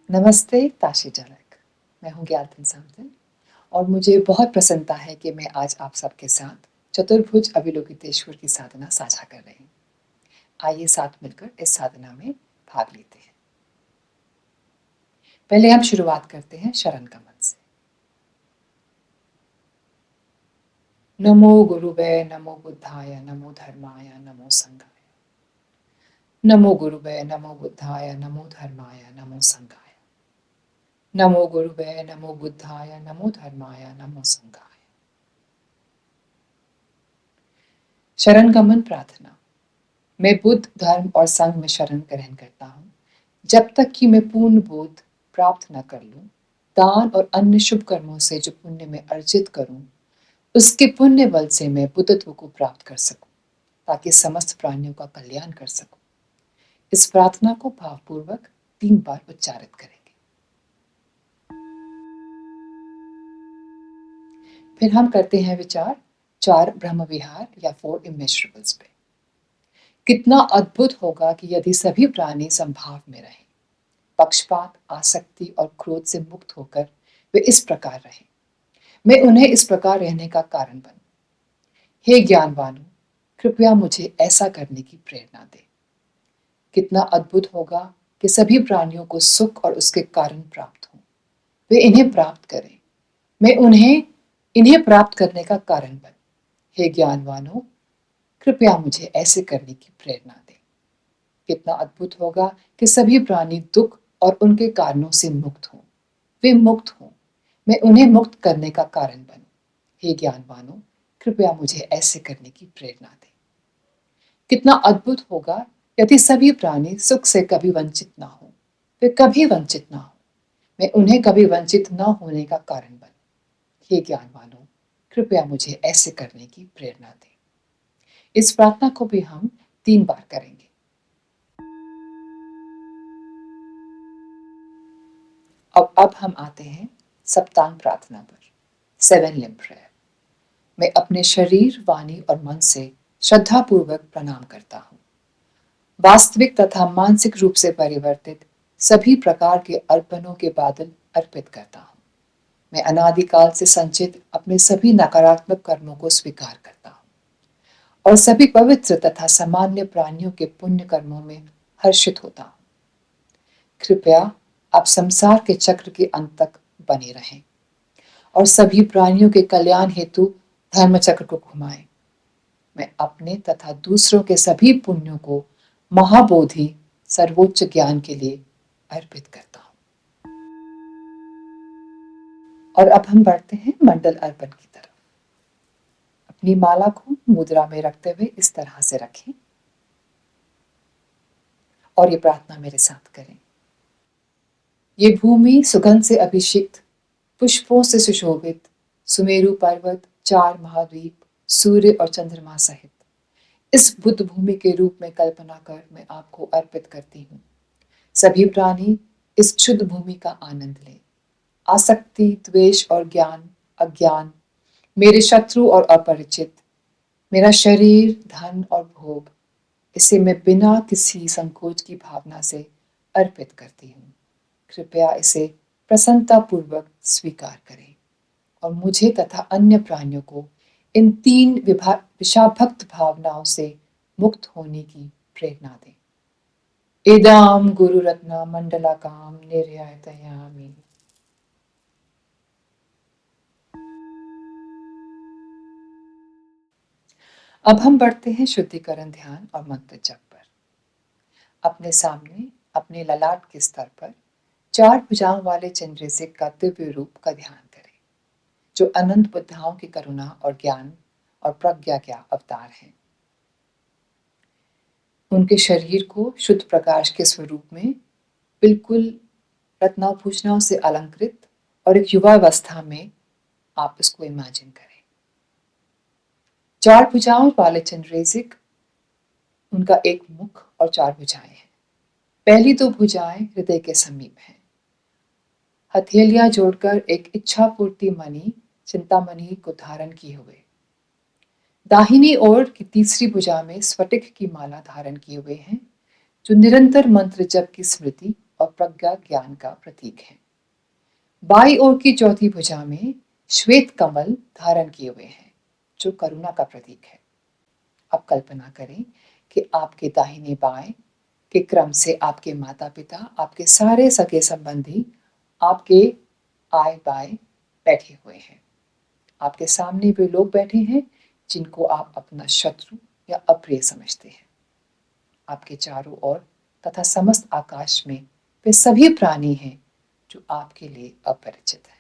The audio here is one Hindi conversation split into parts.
नमस्ते ताशी जनक। मैं हूँ ज्ञातन सामतन और मुझे बहुत प्रसन्नता है कि मैं आज आप सबके साथ चतुर्भुज अविलोकितेश्वर की साधना साझा कर रही हूँ। आइए साथ मिलकर इस साधना में भाग लेते हैं। पहले हम शुरुआत करते हैं शरण गमन से। नमो गुरुवे नमो बुद्धाय नमो धर्माय नमो संघाय। नमो गुरुवे नमो बुद्धाय नमो धर्माय नमो संघाय। नमो गुरुवे नमो बुद्धाय नमो धर्माय नमो संघाय। शरण गमन प्रार्थना। मैं बुद्ध धर्म और संघ में शरण ग्रहण करता हूँ जब तक कि मैं पूर्ण बोध प्राप्त न कर लूं। दान और अन्य शुभ कर्मों से जो पुण्य में अर्जित करूं उसके पुण्य बल से मैं बुद्धत्व को प्राप्त कर सकूं ताकि समस्त प्राणियों का कल्याण कर सकूं। इस प्रार्थना को भावपूर्वक 3 बार उच्चारित करेंगे। फिर हम करते हैं विचार 4 ब्रह्म विहार या 4 इमेजरेबल्स पे। कितना अद्भुत होगा कि यदि सभी प्राणी संभाव में रहें, पक्षपात, आसक्ति और क्रोध से मुक्त होकर वे इस प्रकार रहें। मैं उन्हें इस प्रकार रहने का कारण बनूं। हे ज्ञानवानों, कृपया मुझे ऐसा करने की प्रेरणा दे। कितना अद्भुत होगा कि सभी प्राणियों को सुख और उसके कारण प्राप्त हो, वे इन्हें प्राप्त करें। मैं उन्हें इन्हें प्राप्त करने का कारण बन। हे ज्ञानवानों, कृपया मुझे ऐसे करने की प्रेरणा दे। कितना अद्भुत होगा कि सभी प्राणी दुख और उनके कारणों से मुक्त हों, वे मुक्त हों। मैं उन्हें मुक्त करने का कारण बनूं। हे ज्ञानवानों, कृपया मुझे ऐसे करने की प्रेरणा दें। कितना अद्भुत होगा यदि सभी प्राणी सुख से कभी वंचित ना हो, वे कभी वंचित ना हो। मैं उन्हें कभी वंचित न होने का कारण बनूं। हे ज्ञानवानों, कृपया मुझे ऐसे करने की प्रेरणा दें। इस प्रार्थना को भी हम 3 बार करेंगे। अब हम आते हैं सप्तांग प्रार्थना पर, 7 लिम्ब प्रेयर। मैं अपने शरीर, वाणी और मन से श्रद्धापूर्वक प्रणाम करता हूँ। वास्तविक तथा मानसिक रूप से परिवर्तित सभी प्रकार के अर्पणों के बादल अर्पित करता हूँ। मैं अनादिकाल से संचित अपने सभी नकारात्मक कर्मों को स्वीकार करता हूँ और सभी पवित्र तथा सामान्य प्राणियों के पुण्य कर्मों में हर्षित होता हूँ। कृपया आप संसार के चक्र के अंत तक बने रहें और सभी प्राणियों के कल्याण हेतु धर्म चक्र को घुमाएं। मैं अपने तथा दूसरों के सभी पुण्यों को महाबोधि सर्वोच्च ज्ञान के लिए अर्पित करता हूँ। और अब हम बढ़ते हैं मंडल अर्पण की तरफ। अपनी माला को मुद्रा में रखते हुए इस तरह से रखें और ये प्रार्थना मेरे साथ करें। ये भूमि सुगंध से अभिषिक्त, पुष्पों से सुशोभित, सुमेरु पर्वत, 4 महाद्वीप, सूर्य और चंद्रमा सहित इस बुद्ध भूमि के रूप में कल्पना कर मैं आपको अर्पित करती हूँ। सभी प्राणी इस शुद्ध भूमि का आनंद लें। आसक्ति, द्वेष और ज्ञान, अज्ञान, मेरे शत्रु और अपरिचित, मेरा शरीर, धन और भोग, इसे मैं बिना किसी संकोच की भावना से अर्पित करती हूँ। कृपया इसे प्रसन्नतापूर्वक स्वीकार करें और मुझे तथा अन्य प्राणियों को इन 3 विषाभक्त भावनाओं से मुक्त होने की प्रेरणा दें। इदाम गुरु रत्ना मंडलाकाम निर्यातयामि। अब हम बढ़ते हैं शुद्धिकरण ध्यान और मंत्र जप पर। अपने सामने अपने ललाट के स्तर पर 4 भुजाओं वाले चंद्रसेन का दिव्य रूप का ध्यान करें, जो अनंत बुद्धाओं की करुणा और ज्ञान और प्रज्ञा का अवतार हैं। उनके शरीर को शुद्ध प्रकाश के स्वरूप में बिल्कुल रत्नाभूषणों से अलंकृत और एक युवावस्था में आप इसको इमेजिन करें। 4 भुजाओं वाले चंद्रसेन, उनका एक मुख और 4 भुजाएं हैं। पहली 2 भुजाएं हृदय के समीप हैं। हथेलियां जोड़कर एक इच्छा पूर्ति मणि, चिंतामणि को धारण किए हुए। दाहिनी ओर की तीसरी भुजा में स्फटिक की माला धारण किए हुए हैं, जो निरंतर मंत्र जप की स्मृति और प्रज्ञा ज्ञान का प्रतीक है। बाईं ओर की चौथी भुजा में श्वेत कमल धारण किए हुए हैं, जो करुणा का प्रतीक है। अब कल्पना करें कि आपके दाहिने बाएं के क्रम से आपके माता पिता, आपके सारे सगे संबंधी आपके आए बाएं बैठे हुए हैं। आपके सामने वे लोग बैठे हैं जिनको आप अपना शत्रु या अप्रिय समझते हैं। आपके चारों ओर तथा समस्त आकाश में वे सभी प्राणी हैं जो आपके लिए अपरिचित हैं।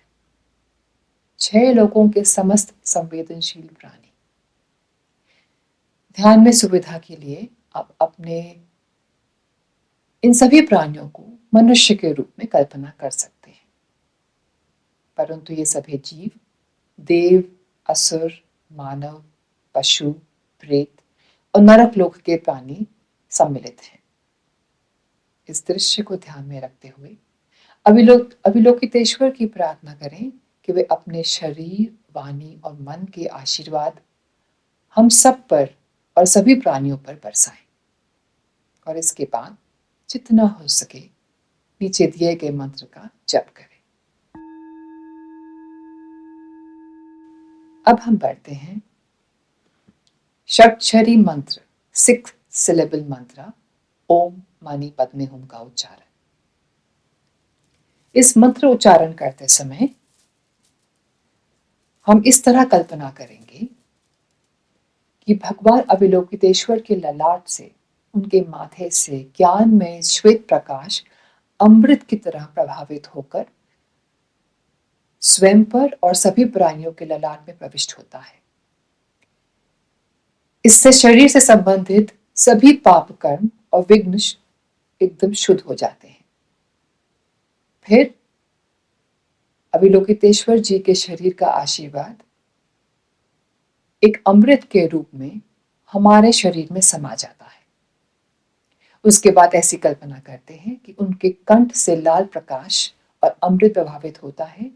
6 लोगों के समस्त संवेदनशील प्राणी। ध्यान में सुविधा के लिए आप अपने इन सभी प्राणियों को मनुष्य के रूप में कल्पना कर सकते हैं, परंतु ये सभी जीव देव, असुर, मानव, पशु, प्रेत और नरक लोक के प्राणी सम्मिलित हैं। इस दृश्य को ध्यान में रखते हुए अविलोकितेश्वर की प्रार्थना करें कि वे अपने शरीर, वाणी और मन के आशीर्वाद हम सब पर और सभी प्राणियों पर बरसाएं। और इसके बाद जितना हो सके नीचे दिए गए मंत्र का जप करें। अब हम पढ़ते हैं षट्क्षरी मंत्र, 6 सिलेबल मंत्र, ओम मानी पद्मे हुम का उच्चारण। इस मंत्र उच्चारण करते समय हम इस तरह कल्पना करेंगे कि भगवान अविलोकितेश्वर के ललाट से, उनके माथे से ज्ञान में श्वेत प्रकाश अमृत की तरह प्रभावित होकर स्वयं पर और सभी प्राणियों के ललाट में प्रविष्ट होता है। इससे शरीर से संबंधित सभी पाप कर्म और विघ्न एकदम शुद्ध हो जाते हैं। फिर अविलोकितेश्वर जी के शरीर का आशीर्वाद एक अमृत के रूप में हमारे शरीर में समा जाता है। उसके बाद ऐसी कल्पना करते हैं कि उनके कंठ से लाल प्रकाश और अमृत प्रभावित होता है,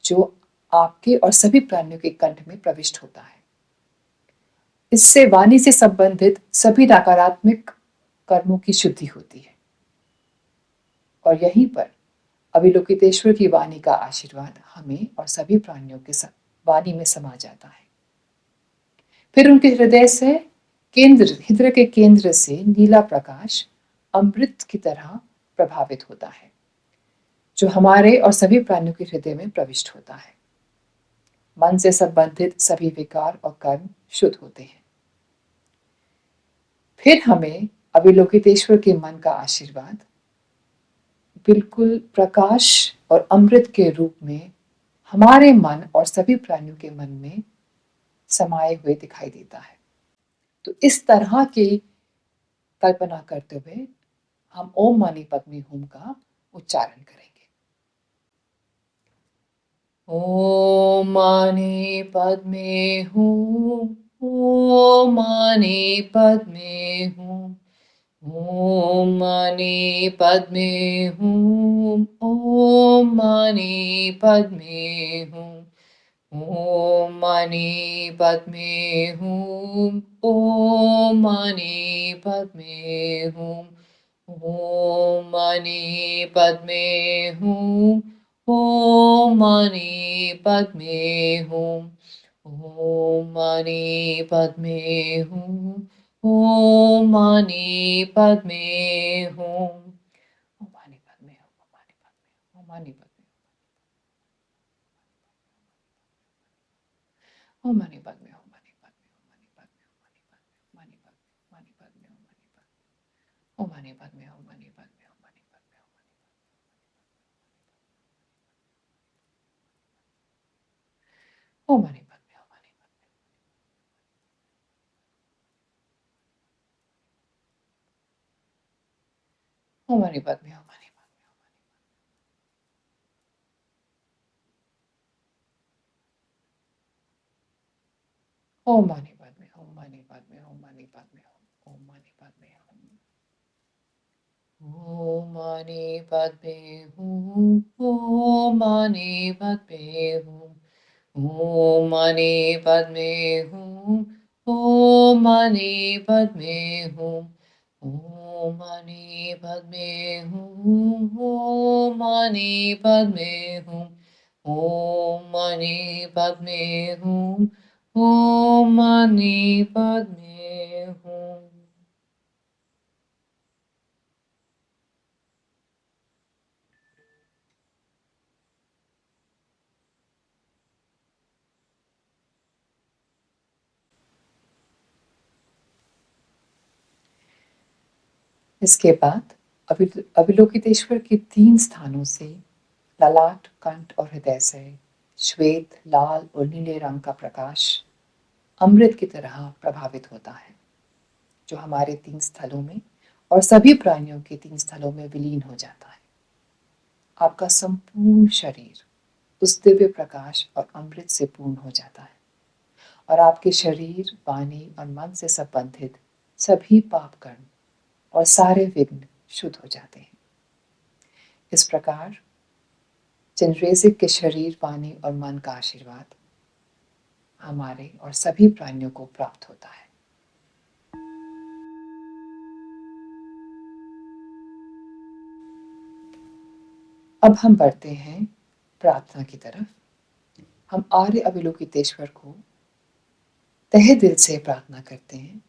जो आपके और सभी प्राणियों के कंठ में प्रविष्ट होता है। इससे वाणी से संबंधित सभी नकारात्मक कर्मों की शुद्धि होती है और यहीं पर अविलोकितेश्वर की वाणी का आशीर्वाद हमें और सभी प्राणियों के वाणी में समा जाता है। फिर उनके हृदय के केंद्र से नीला प्रकाश अमृत की तरह प्रभावित होता है, जो हमारे और सभी प्राणियों के हृदय में प्रविष्ट होता है। मन से संबंधित सभी विकार और कर्म शुद्ध होते हैं। फिर हमें अविलोकितेश्वर के मन का आशीर्वाद बिल्कुल प्रकाश और अमृत के रूप में हमारे मन और सभी प्राणियों के मन में समाये हुए दिखाई देता है। तो इस तरह की कल्पना करते हुए हम ओम मानी पद्मे हूम का उच्चारण करेंगे। ओम मानी पद्मे हूम, ओम मानी पद्मे हूम, ओम मानी पद्मे हूम, ओम मानी पद्मे हूम, ओम मानी पद्मे हूम, ओम मानी पद्मे हूम, ओम मानी पद्मे हूम, ओम मानी पद्मे हूम, ओम मानी पद्मे हूम, ओम मानी पद्मे हूम, ओम मानी पद्मे हूम, ओम मानी पद्मे, ओम मानी पद्मे, ओम मानी पद्मे, ओम मानी पद्मे, मानी पद्मे, ओम मानी पद्मे, ओम मानी पद्मे, ओम मानी पद्मे, ओम मानी पद्मे, ओम मानी पद्मे, ओम मानी पद्मे, ओम मानी पद्मे, ओम मानी पद्मे, ओम मानी पद्मे, ओम मानी पद्मे, ओम मानी पद्मे हूँ, ओम मानी पद्मे हूँ, ओम मानी पद्मे हूँ, ओम मानी पद्मे हूँ, ओम मणि पद्मे हूँ, ओम मणि पद्मे हूँ, ओम मणि पद्मे हूँ, ओम मणि पद्मे हूँ। इसके बाद अविलोकितेश्वर के 3 स्थानों से ललाट, कंठ और हृदय से श्वेत, लाल और नीले रंग का प्रकाश अमृत की तरह प्रभावित होता है, जो हमारे 3 स्थलों में और सभी प्राणियों के 3 स्थलों में विलीन हो जाता है। आपका संपूर्ण शरीर उस दिव्य प्रकाश और अमृत से पूर्ण हो जाता है और आपके शरीर, वाणी और मन से संबंधित सभी पाप कर्म और सारे विघ्न शुद्ध हो जाते हैं। इस प्रकार चंद्रेसिक के शरीर, वाणी और मन का आशीर्वाद हमारे और सभी प्राणियों को प्राप्त होता है। अब हम बढ़ते हैं प्रार्थना की तरफ। हम आर्य अविलोकितेश्वर को तहे दिल से प्रार्थना करते हैं।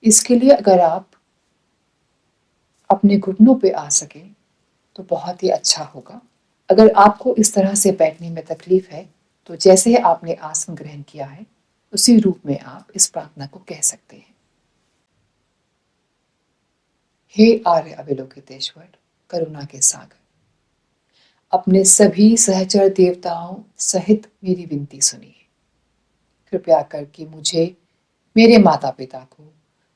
इसके लिए अगर आप अपने घुटनों पे आ सके तो बहुत ही अच्छा होगा। अगर आपको इस तरह से बैठने में तकलीफ है तो जैसे ही आपने आसन ग्रहण किया है उसी रूप में आप इस प्रार्थना को कह सकते हैं। हे आर्य अविलोकितेश्वर, करुणा के सागर, अपने सभी सहचर देवताओं सहित मेरी विनती सुनिए। कृपया करके मुझे, मेरे माता पिता को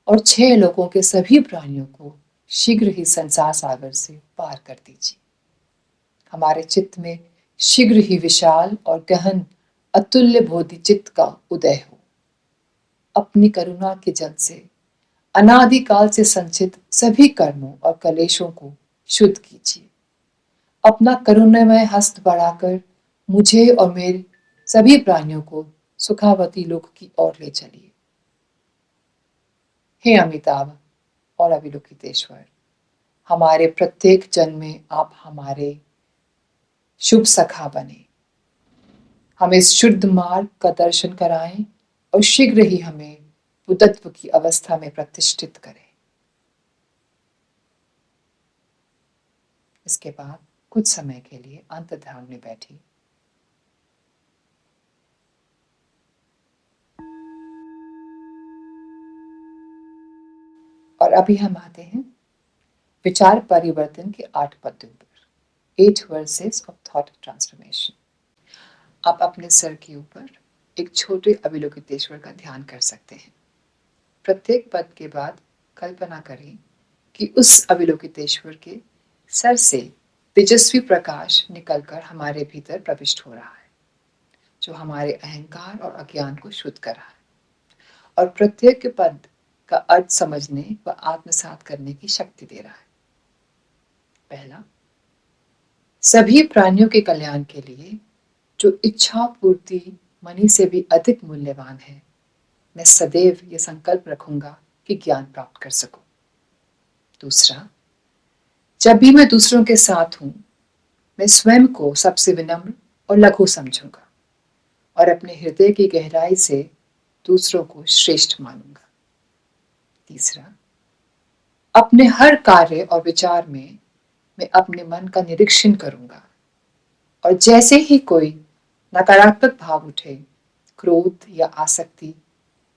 और 6 लोगों के सभी प्राणियों को शीघ्र ही संसार सागर से पार कर दीजिए। हमारे चित्त में शीघ्र ही विशाल और गहन अतुल्य बोधि चित्त का उदय हो। अपनी करुणा के जल से अनादिकाल से संचित सभी कर्मों और कलेशों को शुद्ध कीजिए। अपना करुणामय हस्त बढ़ाकर मुझे और मेरे सभी प्राणियों को सुखावती लोक की ओर ले चलिए। हे अमिताभ और अविलोकितेश्वर, हमारे प्रत्येक जन्म में आप हमारे शुभ सखा बने, हमें शुद्ध मार्ग का दर्शन कराएं और शीघ्र ही हमें बुद्धत्व की अवस्था में प्रतिष्ठित करें। इसके बाद कुछ समय के लिए अंत ध्यान में बैठी। और अभी हम आते हैं विचार परिवर्तन के 8 पद्यों पर, 8 वर्सेस ऑफ थॉट ट्रांसफॉर्मेशन। आप अपने सर के ऊपर एक छोटे अविलोकितेश्वर का ध्यान कर सकते हैं। प्रत्येक पद के बाद कल्पना करें कि उस अविलोकितेश्वर के सर से तेजस्वी प्रकाश निकलकर हमारे भीतर प्रविष्ट हो रहा है, जो हमारे अहंकार और अज्ञान को शुद्ध कर रहा है और प्रत्येक पद का अर्थ समझने व आत्मसात करने की शक्ति दे रहा है। पहला, सभी प्राणियों के कल्याण के लिए जो इच्छा पूर्ति मणि से भी अधिक मूल्यवान है, मैं सदैव ये संकल्प रखूंगा कि ज्ञान प्राप्त कर सकूं। दूसरा, जब भी मैं दूसरों के साथ हूं, मैं स्वयं को सबसे विनम्र और लघु समझूंगा और अपने हृदय की गहराई से दूसरों को श्रेष्ठ मानूंगा। तीसरा, अपने हर कार्य और विचार में मैं अपने मन का निरीक्षण करूंगा और जैसे ही कोई नकारात्मक भाव उठे, क्रोध या आसक्ति,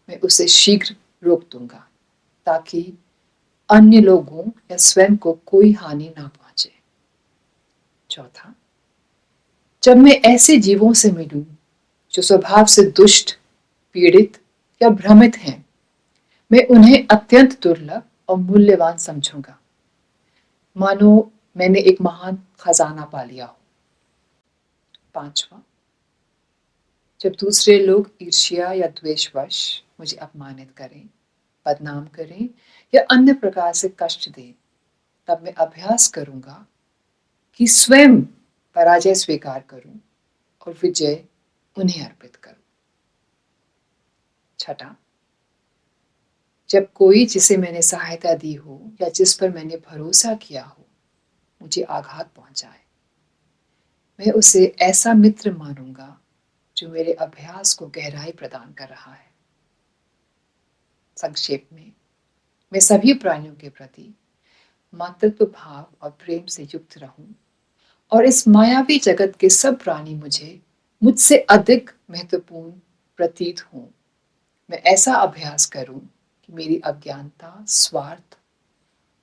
मैं उसे शीघ्र रोक दूंगा ताकि अन्य लोगों या स्वयं को कोई हानि ना पहुंचे। चौथा, जब मैं ऐसे जीवों से मिलूं जो स्वभाव से दुष्ट, पीड़ित या भ्रमित हैं, मैं उन्हें अत्यंत दुर्लभ और मूल्यवान समझूंगा, मानो मैंने एक महान खजाना पा लिया हो। पांचवा, जब दूसरे लोग ईर्ष्या या द्वेषवश मुझे अपमानित करें, बदनाम करें या अन्य प्रकार से कष्ट दें, तब मैं अभ्यास करूंगा कि स्वयं पराजय स्वीकार करूं और विजय उन्हें अर्पित करूं। छठा, जब कोई जिसे मैंने सहायता दी हो या जिस पर मैंने भरोसा किया हो मुझे आघात पहुंचाए, मैं उसे ऐसा मित्र मानूंगा जो मेरे अभ्यास को गहराई प्रदान कर रहा है। संक्षेप में, मैं सभी प्राणियों के प्रति मातृत्व भाव और प्रेम से युक्त रहूं और इस मायावी जगत के सब प्राणी मुझसे अधिक महत्वपूर्ण प्रतीत हों। मैं ऐसा अभ्यास करूं कि मेरी अज्ञानता, स्वार्थ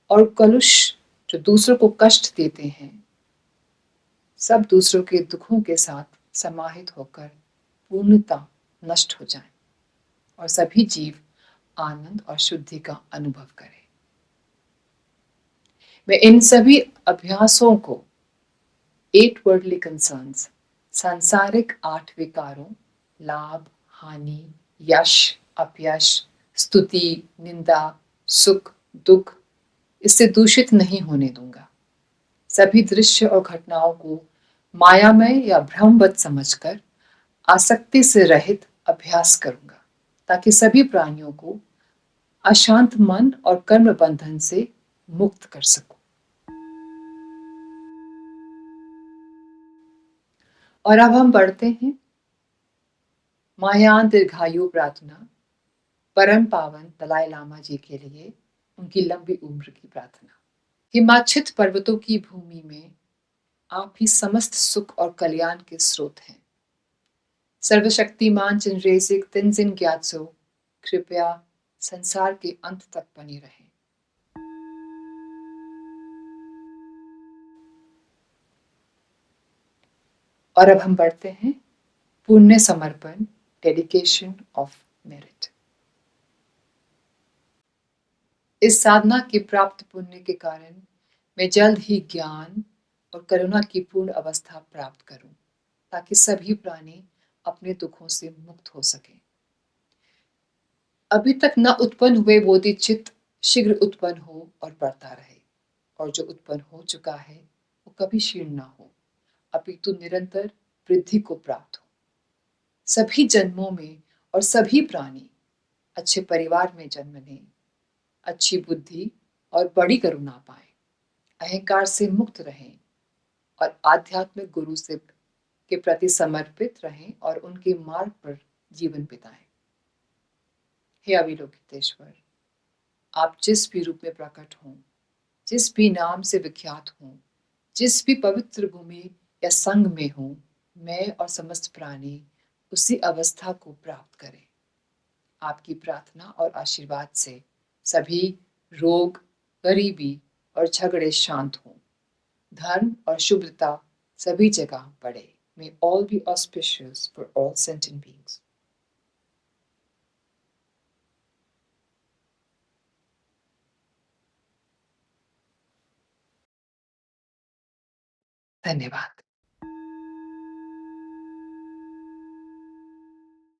और कलुष जो दूसरों को कष्ट देते हैं, सब दूसरों के दुखों के साथ समाहित होकर पूर्णता नष्ट हो जाएं और सभी जीव आनंद और शुद्धि का अनुभव करें। मैं इन सभी अभ्यासों को 8 वर्ल्डली कंसर्न्स, सांसारिक 8 विकारों, लाभ, हानि, यश, अपयश, स्तुति, निंदा, सुख, दुख, इससे दूषित नहीं होने दूंगा। सभी दृश्य और घटनाओं को मायामय या भ्रमवत समझकर आसक्ति से रहित अभ्यास करूंगा, ताकि सभी प्राणियों को अशांत मन और कर्म बंधन से मुक्त कर सकूं। और अब हम बढ़ते हैं महायान दीर्घायु प्रार्थना, परम पावन दलाई लामा जी के लिए उनकी लंबी उम्र की प्रार्थना। हिमाच्छित पर्वतों की भूमि में आप ही समस्त सुख और कल्याण के स्रोत हैं। सर्वशक्तिमान चिनरेजिक तेंजिन ग्यात्सो कृपया संसार के अंत तक बनी रहे। और अब हम बढ़ते हैं पुण्य समर्पण, डेडिकेशन ऑफ मेरिट। इस साधना की प्राप्त पुण्य के कारण मैं जल्द ही ज्ञान और करुणा की पूर्ण अवस्था प्राप्त करूं, ताकि सभी प्राणी अपने दुखों से मुक्त हो सकें। अभी तक न उत्पन्न हुए बोधिचित्त शीघ्र उत्पन्न हो और बढ़ता रहे, और जो उत्पन्न हो चुका है वो कभी क्षीण न हो, अपितु निरंतर वृद्धि को प्राप्त हो। सभी जन्मों में और सभी प्राणी अच्छे परिवार में जन्म लें, अच्छी बुद्धि और बड़ी करुणा पाएं, अहंकार से मुक्त रहें और आध्यात्मिक गुरु से के प्रति समर्पित रहें और उनके मार्ग पर जीवन बिताएं। हे अविलोकितेश्वर, आप जिस भी रूप में प्रकट हों, जिस भी नाम से विख्यात हों, जिस भी पवित्र भूमि या संग में हों, मैं और समस्त प्राणी उसी अवस्था को प्राप्त करें। आपकी प्रार्थना और आशीर्वाद से सभी रोग, गरीबी और झगड़े शांत हों, धर्म और शुभ्रता सभी जगह बढ़े। May all be auspicious for all sentient beings. धन्यवाद।